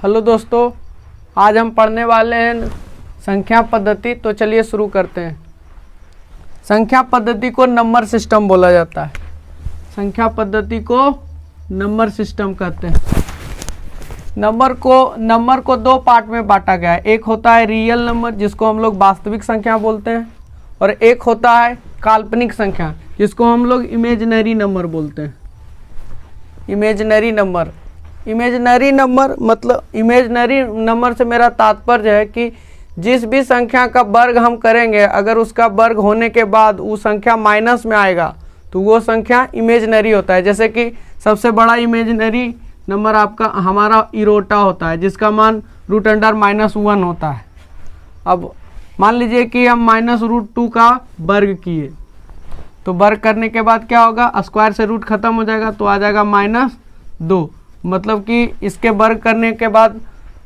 Hello दोस्तों, आज हम पढ़ने वाले हैं संख्या पद्धति। तो चलिए शुरू करते हैं। संख्या पद्धति को नंबर सिस्टम बोला जाता है। संख्या पद्धति को नंबर सिस्टम कहते हैं। नंबर को दो पार्ट में बांटा गया है। एक होता है रियल नंबर, जिसको हम लोग वास्तविक संख्या बोलते हैं, और एक होता है काल्पनिक संख्या, जिसको हम लोग इमेजिनरी नंबर बोलते हैं। इमेजिनरी नंबर से मेरा तात्पर्य है कि जिस भी संख्या का वर्ग हम करेंगे, अगर उसका वर्ग होने के बाद वो संख्या माइनस में आएगा तो वो संख्या इमेजिनरी होता है। जैसे कि सबसे बड़ा इमेजिनरी नंबर आपका हमारा इरोटा होता है, जिसका मान √(-1) होता है। अब मान लीजिए कि हम -√2 का वर्ग किए, तो वर्ग करने के बाद क्या होगा, स्क्वायर से रूट खत्म हो जाएगा तो आ जाएगा -2। मतलब कि इसके वर्ग करने के बाद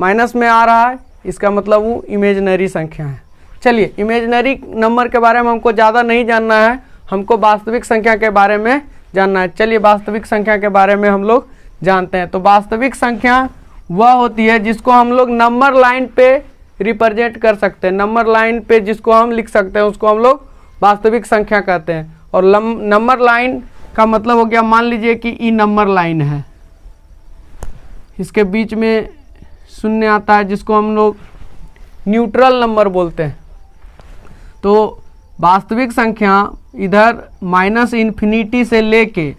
माइनस में आ रहा है, इसका मतलब वो इमेजिनरी संख्या है। चलिए, इमेजिनरी नंबर के बारे में हमको ज़्यादा नहीं जानना है, हमको वास्तविक संख्या के बारे में जानना है। चलिए वास्तविक संख्या के बारे में हम लोग जानते हैं। तो वास्तविक संख्या वह होती है जिसको हम लोग नंबर लाइन पे रिप्रेजेंट कर सकते हैं। नंबर लाइन पे जिसको हम लिख सकते हैं उसको हम लोग वास्तविक संख्या कहते हैं। और नंबर लाइन का मतलब हो गया, मान लीजिए कि ई नंबर लाइन है, इसके बीच में शून्य आता है, जिसको हम लोग न्यूट्रल नंबर बोलते हैं। तो वास्तविक संख्या इधर -∞ से लेके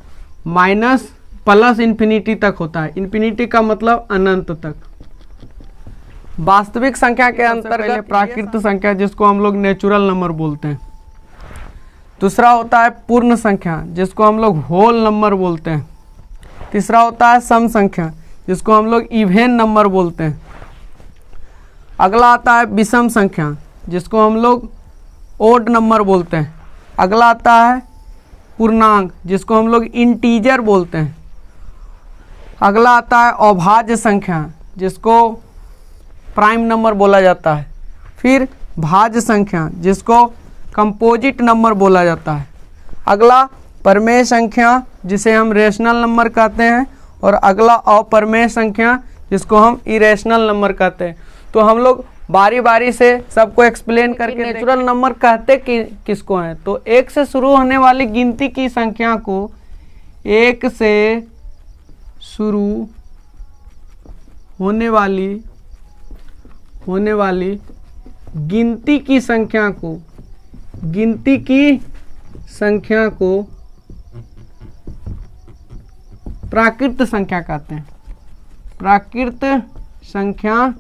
+∞ तक होता है। इन्फिनिटी का मतलब अनंत तक। वास्तविक संख्या के अंतर्गत प्राकृत संख्या, जिसको हम लोग नेचुरल नंबर बोलते हैं। दूसरा होता है पूर्ण संख्या, जिसको हम लोग होल नंबर बोलते हैं। तीसरा होता है सम संख्या, जिसको हम लोग इवेन नंबर बोलते हैं। अगला आता है विषम संख्या, जिसको हम लोग ओड नंबर बोलते हैं। अगला आता है पूर्णांक, जिसको हम लोग इंटीजर बोलते हैं। अगला आता है अभाज्य संख्या, जिसको प्राइम नंबर बोला जाता है। फिर भाज्य संख्या, जिसको कंपोजिट नंबर बोला जाता है। अगला परमेय संख्या, जिसे हम रेशनल नंबर कहते हैं। और अगला अपरमेय संख्या, जिसको हम इरेशनल नंबर कहते हैं। तो हम लोग बारी बारी से सबको एक्सप्लेन करके नेचुरल नंबर कहते किसको हैं। तो 1 से शुरू होने वाली गिनती की संख्या को, 1 से शुरू होने वाली गिनती की संख्या को प्राकृत संख्या कहते हैं। प्राकृत संख्या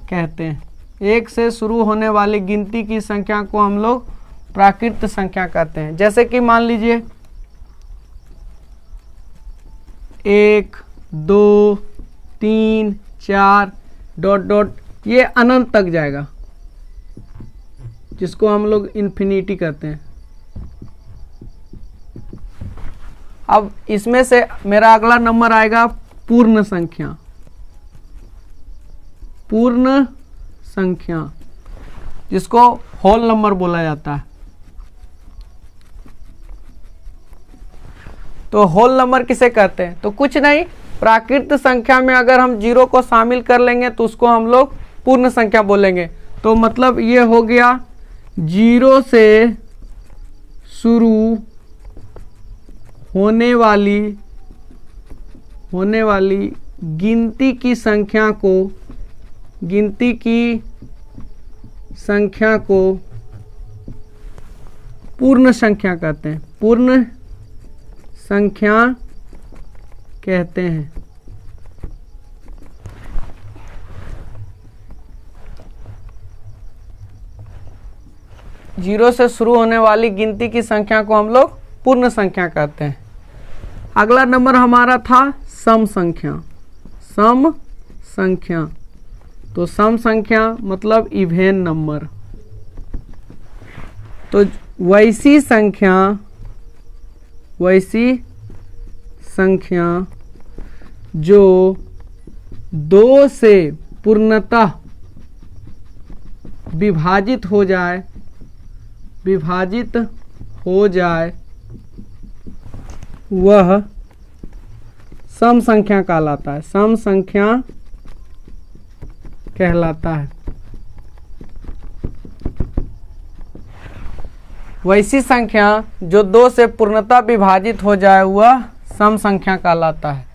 कहते हैं। 1 से शुरू होने वाली गिनती की संख्या को हम लोग प्राकृत संख्या कहते हैं। जैसे कि मान लीजिए 1, 2, 3, 4 ... ये अनंत तक जाएगा, जिसको हम लोग इन्फिनिटी कहते हैं। अब इसमें से मेरा अगला नंबर आएगा पूर्ण संख्या। पूर्ण संख्या, जिसको होल नंबर बोला जाता है। तो होल नंबर किसे कहते हैं? तो कुछ नहीं, प्राकृत संख्या में अगर हम 0 को शामिल कर लेंगे तो उसको हम लोग पूर्ण संख्या बोलेंगे। तो मतलब ये हो गया 0 से शुरू होने वाली गिनती की संख्या को पूर्ण संख्या कहते हैं। पूर्ण संख्या कहते हैं। जीरो से शुरू होने वाली गिनती की संख्या को हम लोग पूर्ण संख्या कहते हैं। अगला नंबर हमारा था सम संख्या। सम संख्या, तो सम संख्या मतलब इवेन नंबर। तो वैसी संख्या जो 2 से पूर्णतः विभाजित हो जाए वह सम संख्या कहलाता है, सम संख्या कहलाता है। वैसी संख्या जो 2 से पूर्णतः विभाजित हो जाए वह सम संख्या कहलाता है।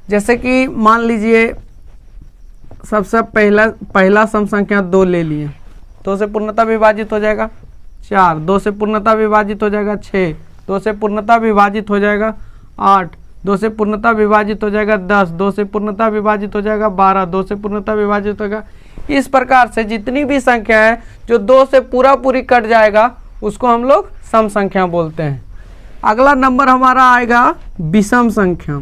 जैसे कि मान लीजिए सबसे पहला सम संख्या 2 ले लिए, 2 से पूर्णतः विभाजित हो जाएगा 4, 2 से पूर्णतः विभाजित हो जाएगा 6, 2 से पूर्णतः विभाजित हो जाएगा 8, 2 से पूर्णतः विभाजित हो जाएगा 10, 2 से पूर्णतः विभाजित हो जाएगा 12, 2 से पूर्णतः विभाजित होगा। इस प्रकार से जितनी भी संख्या है जो 2 से पूरी कट जाएगा उसको हम लोग सम संख्या बोलते हैं। अगला नंबर हमारा आएगा विषम संख्या।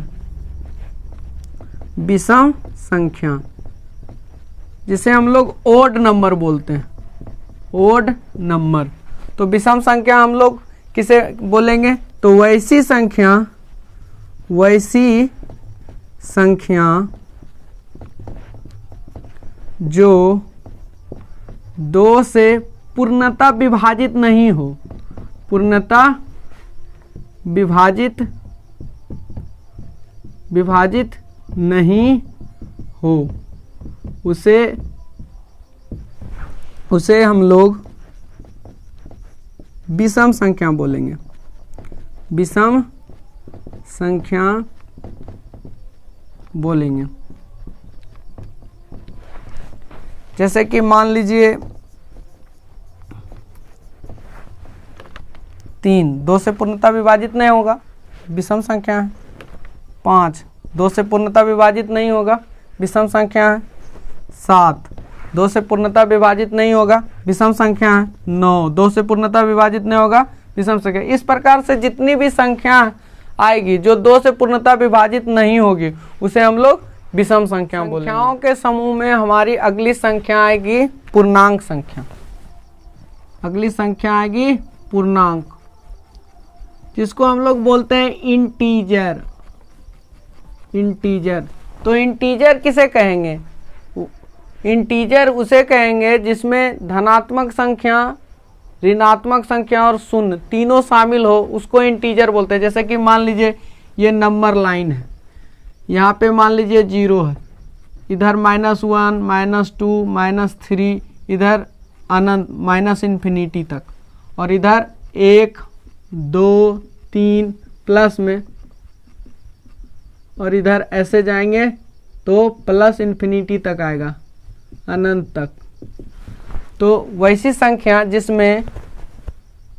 विषम संख्या जिसे हम लोग ओड नंबर बोलते हैं, ओड नंबर। तो विषम संख्या हम लोग किसे बोलेंगे? तो वैसी संख्या जो 2 से पूर्णतः विभाजित नहीं हो, पूर्णतः विभाजित नहीं हो, उसे हम लोग विषम संख्या बोलेंगे, विषम संख्या बोलेंगे। जैसे कि मान लीजिए 3 2 से पूर्णतः विभाजित नहीं होगा, विषम संख्या है। 5 2 से पूर्णतः विभाजित नहीं होगा, विषम संख्या है। 7 2 से पूर्णतः विभाजित नहीं होगा, विषम संख्या है। 9 2 से पूर्णतः विभाजित नहीं होगा, विषम संख्या। इस प्रकार से जितनी भी संख्या आएगी जो 2 से पूर्णतः विभाजित नहीं होगी उसे हम लोग विषम संख्या बोलेंगे। संख्याओं के समूह में हमारी अगली संख्या आएगी पूर्णांक संख्या। अगली संख्या आएगी पूर्णांक, जिसको हम लोग बोलते हैं इंटीजर। इंटीजर तो इंटीजर किसे कहेंगे? इंटीजर उसे कहेंगे जिसमें धनात्मक संख्या, ऋणात्मक संख्या और शून्य तीनों शामिल हो, उसको इंटीजर बोलते हैं। जैसे कि मान लीजिए ये नंबर लाइन है, यहाँ पे मान लीजिए 0 है, इधर -1 -2 -3, इधर अनंत -इन्फिनिटी तक, और इधर 1 2 3 प्लस में, और इधर ऐसे जाएंगे तो +इन्फिनिटी तक आएगा, अनंत तक। तो वैसी संख्या जिसमें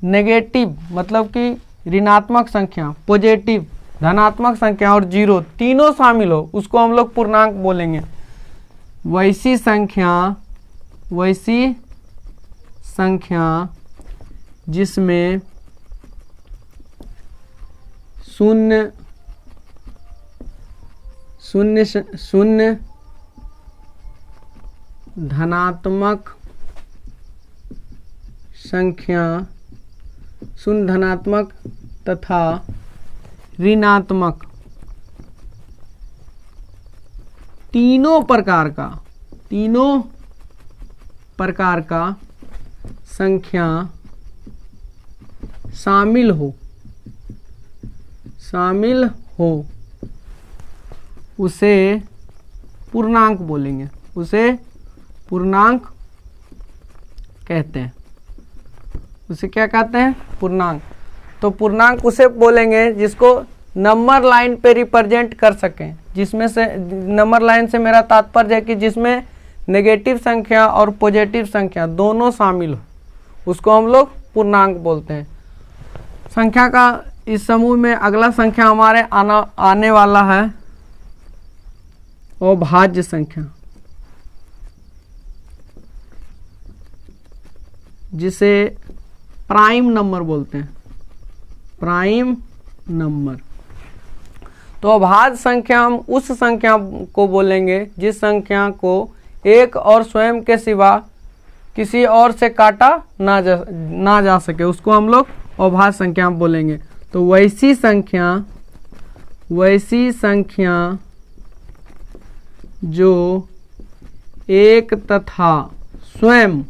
नेगेटिव मतलब कि ऋणात्मक संख्या, पॉजिटिव धनात्मक संख्या और 0 तीनों शामिल हो, उसको हम लोग पूर्णांक बोलेंगे। वैसी संख्या जिसमें शून्य धनात्मक संख्या, शून्य धनात्मक तथा ऋणात्मक तीनों प्रकार का संख्या शामिल हो उसे पूर्णांक बोलेंगे, उसे पूर्णांक कहते हैं। उसे क्या कहते हैं? पूर्णांक। तो पूर्णांक उसे बोलेंगे जिसको नंबर लाइन पे रिप्रेजेंट कर सकें, जिसमें से नंबर लाइन से मेरा तात्पर्य है कि जिसमें नेगेटिव संख्या और पॉजिटिव संख्या दोनों शामिल हो, उसको हम लोग पूर्णांक बोलते हैं। संख्या का इस समूह में अगला संख्या हमारे आने वाला है अभाज्य संख्या, जिसे प्राइम नंबर बोलते हैं, प्राइम नंबर। तो अभाज्य संख्या हम उस संख्या को बोलेंगे जिस संख्या को एक और स्वयं के सिवा किसी और से काटा ना जा सके, उसको हम लोग अभाज्य संख्या बोलेंगे। तो वैसी संख्या जो एक तथा स्वयं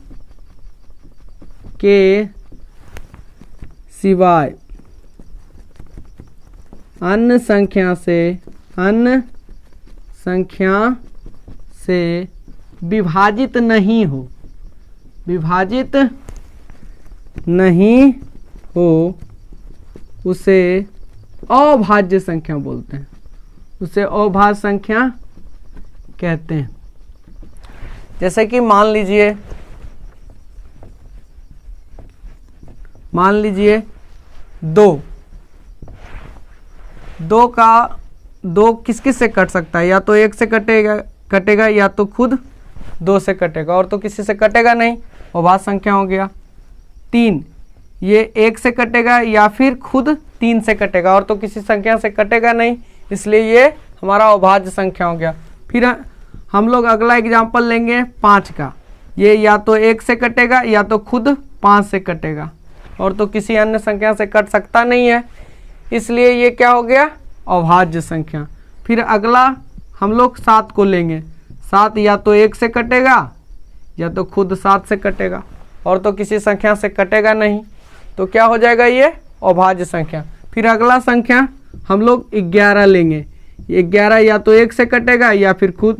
के सिवाय अन्य संख्या से अन्य संख्या से विभाजित नहीं हो, विभाजित नहीं हो उसे अभाज्य संख्या बोलते हैं, उसे अभाज्य संख्या कहते हैं। जैसे कि मान लीजिए दो किस किस से कट सकता है, या तो एक से कटेगा या तो खुद दो से कटेगा, और तो किसी से कटेगा नहीं, अभाज्य संख्या हो गया। 3 ये एक से कटेगा या फिर खुद 3 से कटेगा, और तो किसी संख्या से कटेगा नहीं, इसलिए ये हमारा अभाज्य संख्या हो गया। फिर हम लोग अगला एग्जाम्पल लेंगे 5 का, ये या तो एक से कटेगा या तो खुद 5 से कटेगा, और तो किसी अन्य संख्या से कट सकता नहीं है, इसलिए ये क्या हो गया, अभाज्य संख्या। फिर अगला हम लोग 7 को लेंगे, 7 या तो एक से कटेगा या तो खुद 7 से कटेगा, और तो किसी संख्या से कटेगा नहीं, तो क्या हो जाएगा, ये अभाज्य संख्या। फिर अगला संख्या हम लोग 11 लेंगे, 11 या तो एक से कटेगा या फिर खुद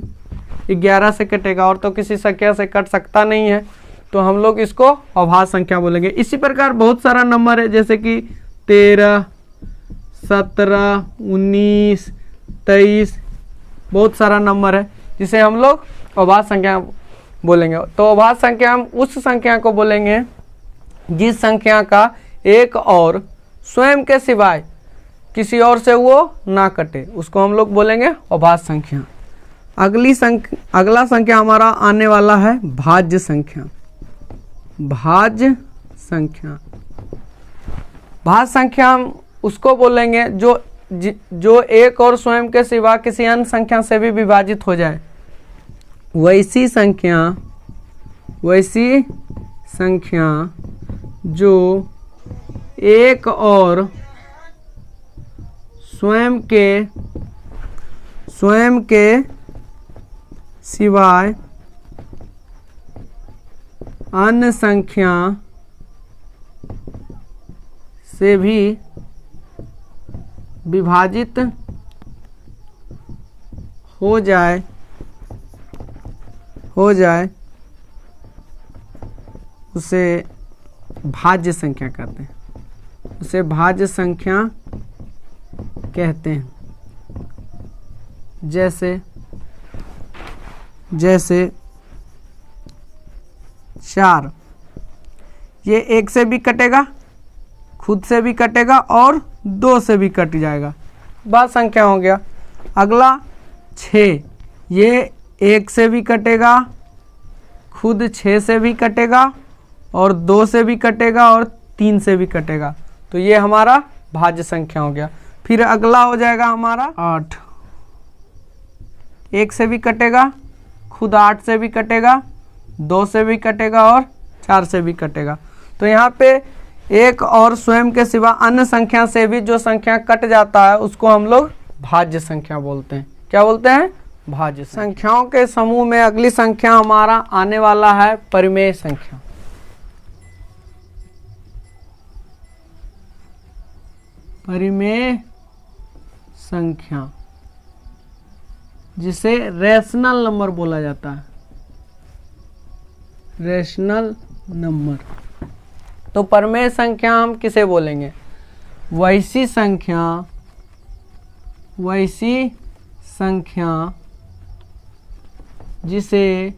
11 से कटेगा, और तो किसी संख्या से कट सकता नहीं है, तो हम लोग इसको अभाज्य संख्या बोलेंगे। इसी प्रकार बहुत सारा नंबर है, जैसे कि 13, 17, 19, 23, बहुत सारा नंबर है जिसे हम लोग अभाज्य संख्या बोलेंगे। तो अभाज्य संख्या हम उस संख्या को बोलेंगे जिस संख्या का एक और स्वयं के सिवाय किसी और से वो ना कटे, उसको हम लोग बोलेंगे अभाज्य संख्या। अगला संख्या हमारा आने वाला है भाज्य संख्या। भाज्य संख्या, भाज्य संख्या हम उसको बोलेंगे जो एक और स्वयं के सिवा किसी अन्य संख्या से भी विभाजित हो जाए। वैसी संख्या जो एक और स्वयं के सिवाय अन्य संख्या से भी विभाजित हो जाए उसे भाज्य संख्या कहते हैं, उसे भाज्य संख्या कहते हैं। जैसे 4, ये एक से भी कटेगा, खुद से भी कटेगा और 2 से भी कट जाएगा, भाज्य संख्या हो गया। अगला 6, ये एक से भी कटेगा, खुद 6 से भी कटेगा और 2 से भी कटेगा और 3 से भी कटेगा, तो ये हमारा भाज्य संख्या हो गया। फिर अगला हो जाएगा हमारा 8, एक से भी कटेगा, खुद 8 से भी कटेगा, 2 से भी कटेगा और 4 से भी कटेगा। तो यहाँ पे एक और स्वयं के सिवा अन्य संख्या से भी जो संख्या कट जाता है उसको हम लोग भाज्य संख्या बोलते हैं। क्या बोलते हैं? भाज्य संख्याओं के समूह में अगली संख्या हमारा आने वाला है परिमेय संख्या। परिमेय संख्या जिसे रैशनल नंबर बोला जाता है, रैशनल नंबर। तो परिमेय संख्या हम किसे बोलेंगे? वैसी संख्या जिसे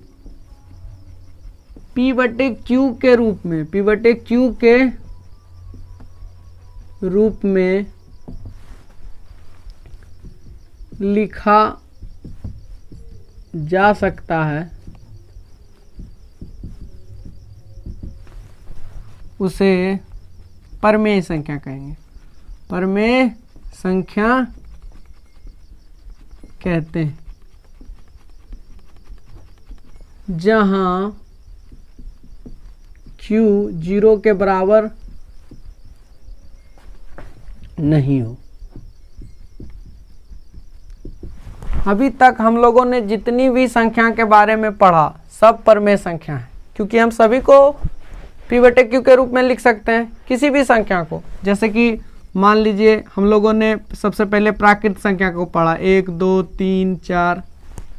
P/Q के रूप में लिखा जा सकता है, उसे परिमेय संख्या कहेंगे। परिमेय संख्या कहते हैं जहां Q 0 के बराबर नहीं हो। अभी तक हम लोगों ने जितनी भी संख्या के बारे में पढ़ा सब परिमेय संख्या है, क्योंकि हम सभी को P/Q के रूप में लिख सकते हैं किसी भी संख्या को। जैसे कि मान लीजिए हम लोगों ने सबसे पहले प्राकृत संख्या को पढ़ा, 1 2 3 4,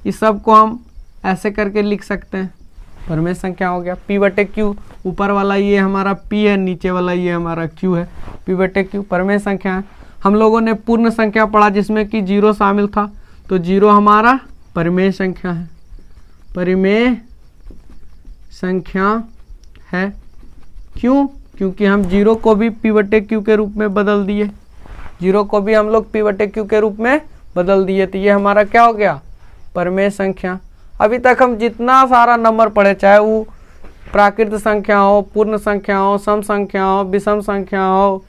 इस सब को हम ऐसे करके लिख सकते हैं। परमेय संख्या हो गया p/q, ऊपर वाला ये हमारा p है, नीचे वाला ये हमारा q है, p/q परमेय संख्या है। हम लोगों ने पूर्ण संख्या पढ़ा जिसमें कि 0 शामिल था, तो 0 हमारा परमेय संख्या है, परिमेय संख्या है। क्यों? क्योंकि हम 0 को भी p/q के रूप में बदल दिए, 0 को भी हम लोग p/q के रूप में बदल दिए, तो ये हमारा क्या हो गया? परमेय संख्या। अभी तक हम जितना सारा नंबर पढ़े, चाहे वो प्राकृत संख्या हो, पूर्ण संख्या हो, सम संख्या हो, विषम संख्या हो,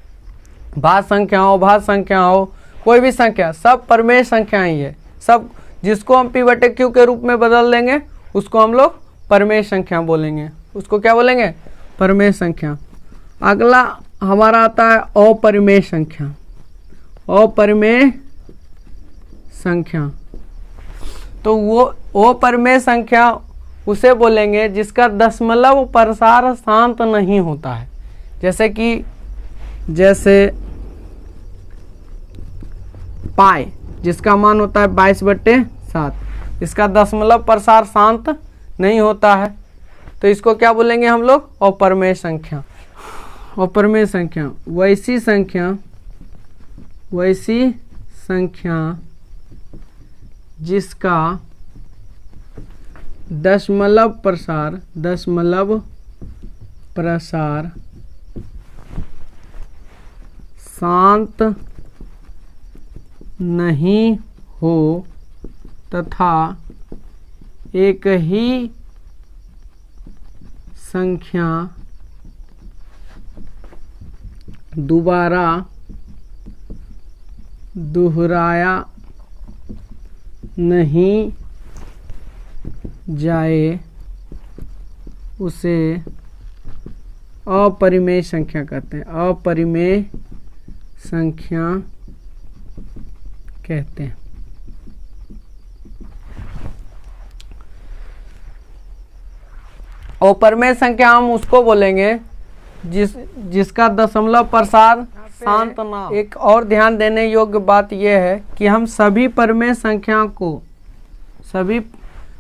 भाज्य संख्या हो, भाज्य संख्या हो, कोई भी संख्या, सब परमेय संख्या ही है। सब जिसको हम p/q के रूप में बदल देंगे उसको हम लोग परमेय संख्या बोलेंगे। उसको क्या बोलेंगे? परमेय संख्या। अगला हमारा आता है अपरिमेय संख्या। अपरिमेय संख्या, तो वो अपरिमेय संख्या उसे बोलेंगे जिसका दशमलव प्रसार शांत नहीं होता है। जैसे पाई, जिसका मान होता है 22/7, इसका दशमलव प्रसार शांत नहीं होता है, तो इसको क्या बोलेंगे हम लोग? अपरिमेय संख्या। अपरिमेय संख्या वैसी संख्या जिसका दशमलव प्रसार शांत नहीं हो तथा एक ही संख्या दोबारा दोहराया नहीं जाए, उसे अपरिमेय संख्या कहते हैं। अपरिमेय संख्या कहते हैं। अपरिमेय संख्या हम उसको बोलेंगे जिसका दशमलव प्रसार शांत ना। एक और ध्यान देने योग्य बात यह है कि हम सभी परमेय संख्या को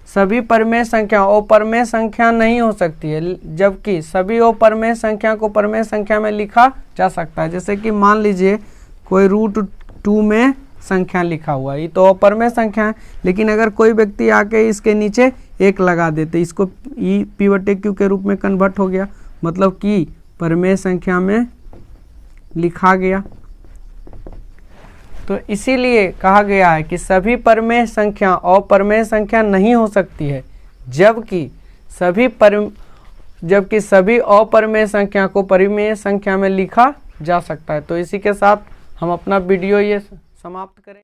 सभी परमेय संख्या अपरिमेय संख्या नहीं हो सकती है, जबकि सभी अपरिमेय संख्या को परमेय संख्या में लिखा जा सकता है। जैसे कि मान लीजिए कोई √2 में संख्या लिखा हुआ है, ये तो अपरिमेय संख्या है, लेकिन अगर कोई व्यक्ति आके इसके नीचे 1 लगा देते, इसको p/q के रूप में कन्वर्ट हो गया, मतलब कि परमेय संख्या में लिखा गया। तो इसीलिए कहा गया है कि सभी परमेय संख्या अपरिमेय संख्या नहीं हो सकती है, जबकि सभी अपरिमेय संख्या को परिमेय संख्या में लिखा जा सकता है। तो इसी के साथ हम अपना वीडियो ये समाप्त करें।